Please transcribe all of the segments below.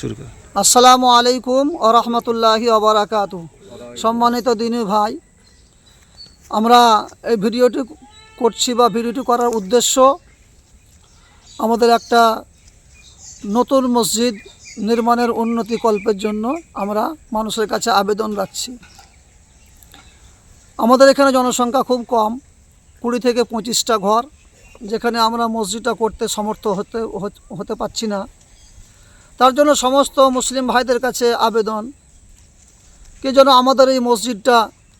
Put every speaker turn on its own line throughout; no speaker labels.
শুরু করেন।
আসসালামু আলাইকুম ওয়া রাহমাতুল্লাহি ওয়া বারাকাতুহু। সম্মানিত দিনী ভাই, আমরা এই ভিডিওটি করছি বা ভিডিওটি করার উদ্দেশ্য আমাদের একটা নতুন মসজিদ নির্মাণের উন্নতি কল্পের জন্য আমরা মানুষের কাছে আবেদন রাখছি। আমাদের এখানে জনসংখ্যা খুব কম, 20 থেকে 25টা ঘর, যেখানে আমরা মসজিদটা করতে সমর্থ হতে পারছি না। তার জন্য সমস্ত মুসলিম ভাইদের কাছে আবেদন কি যেন আমাদের এই মসজিদটা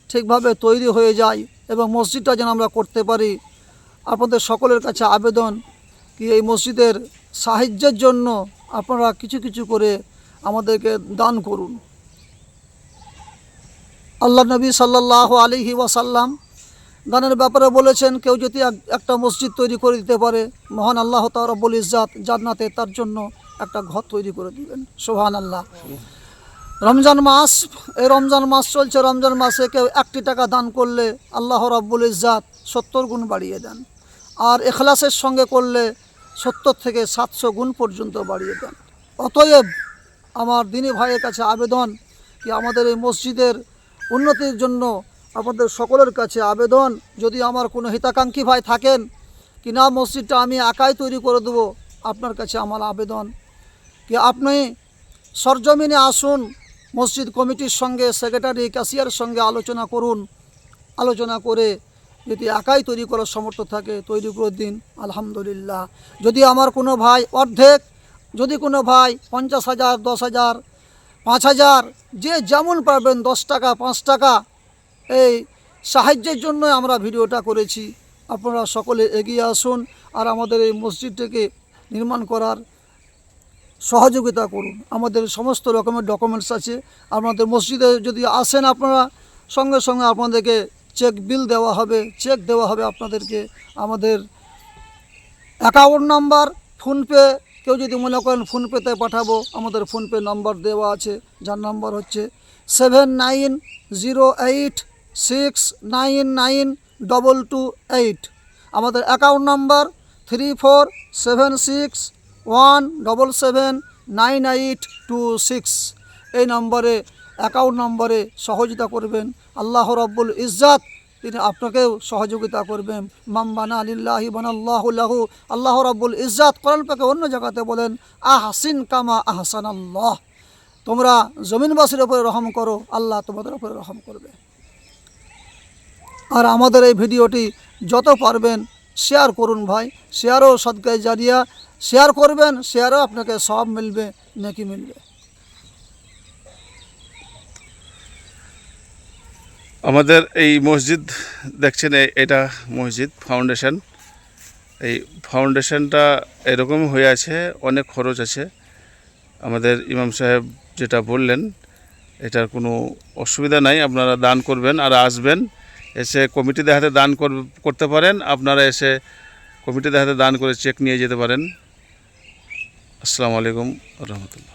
ঠিকভাবে তৈরি হয়ে যায় এবং মসজিদটা যেন আমরা করতে পারি। আপনাদের সকলের কাছে আবেদন কি এই মসজিদের সাহায্যের জন্য আপনারা কিছু কিছু করে আমাদেরকে দান করুন। আল্লাহ নবী সাল্লাল্লাহু আলাইহি ওয়াসাল্লাম দানের ব্যাপারে বলেছেন, কেউ যদি একটা মসজিদ তৈরি করে দিতে পারে, মহান আল্লাহ তাআলা রব্বুল ইজ্জাত জান্নাতে তার জন্য একটা ঘর তৈরি করে দিবেন। সুবহানাল্লাহ। রমজান মাস, এই রমজান মাস চলছে, রমজান মাসে কেউ 1 টাকা দান করলে আল্লাহ রাব্বুল ইজ্জাত 70 গুণ বাড়িয়ে দেন, আর ইখলাসের সঙ্গে করলে 70 থেকে 700 গুণ পর্যন্ত বাড়িয়ে দেন। অতএব আমার দিনী ভাইয়ের কাছে আবেদন কি আমাদের এই মসজিদের উন্নতির জন্য আপনাদের সকলের কাছে আবেদন, যদি আমার কোনো হিতাকাঙ্ক্ষী ভাই থাকেন কি না মসজিদটা আমি একাই তৈরি করে দেবো, আপনার কাছে আমার আবেদন কি আপনি সরজমিনে আসুন, মসজিদ কমিটির সঙ্গে, সেক্রেটারি, ক্যাশিয়ারের সঙ্গে আলোচনা করুন। আলোচনা করে যদি একাই তৈরি করার সামর্থ্য থাকে তৈরি করে দিন, আলহামদুলিল্লাহ। যদি আমার কোনো ভাই অর্ধেক, যদি কোনো ভাই 50,000, 10,000, 5,000, যে যেমন পারবেন, 10 টাকা, 5 টাকা, এই সাহায্যের জন্য আমরা ভিডিওটা করেছি। আপনারা সকলে এগিয়ে আসুন আর আমাদের এই মসজিদটাকে নির্মাণ করার সহযোগিতা করুন। আমাদের সমস্ত রকমের ডকুমেন্টস আছে। আপনাদের মসজিদে যদি আসেন আপনারা, সঙ্গে সঙ্গে আপনাদেরকে চেক বিল দেওয়া হবে, চেক দেওয়া হবে আপনাদেরকে। আমাদের অ্যাকাউন্ট নাম্বার, ফোনপে, কেউ যদি মনে করেন ফোনপেতে পাঠাবো, আমাদের ফোনপে নাম্বার দেওয়া আছে, যার নাম্বার হচ্ছে 7906992228। আমাদের অ্যাকাউন্ট নাম্বার 347617799826। এই নম্বরে, অ্যাকাউন্ট নম্বরে সহযোগিতা করবেন। আল্লাহ রাব্বুল ইজ্জাত তিনি আপনাকেও সহযোগিতা করবেন। মামবানা লিল্লাহি বানাল্লাহু লাহু। আল্লাহ রাব্বুল ইজ্জাত কোরআন পাকে অন্য জায়গাতে বলেন, আহসিন কামা আহসানাল্লাহ। তোমরা জমিনবাসীর উপরে রহম করো, আল্লাহ তোমাদের উপরে রহম করবে। আর আমাদের এই ভিডিওটি যত পারবেন শেয়ার করুন ভাই, শেয়ারও সদকায়ে জারিয়া, শেয়ার করবেন, শেয়ারও আপনাকে সওয়াব মিলবে, নেকি মিলবে।
আমাদের এই মসজিদ দেখছেন, এটা মসজিদ ফাউন্ডেশন। এই ফাউন্ডেশনটা এরকম হয়ে আছে, অনেক খরচ আছে। আমাদের ইমাম সাহেব যেটা বললেন, এটার কোনো অসুবিধা নাই। আপনারা দান করবেন আর আসবেন, এসে কমিটিদের হাতে দান করতে পারেন। আপনারা এসে কমিটিদের হাতে দান করে চেক নিয়ে যেতে পারেন। আসসালামু আলাইকুম ওয়া রাহমাতুল্লাহ।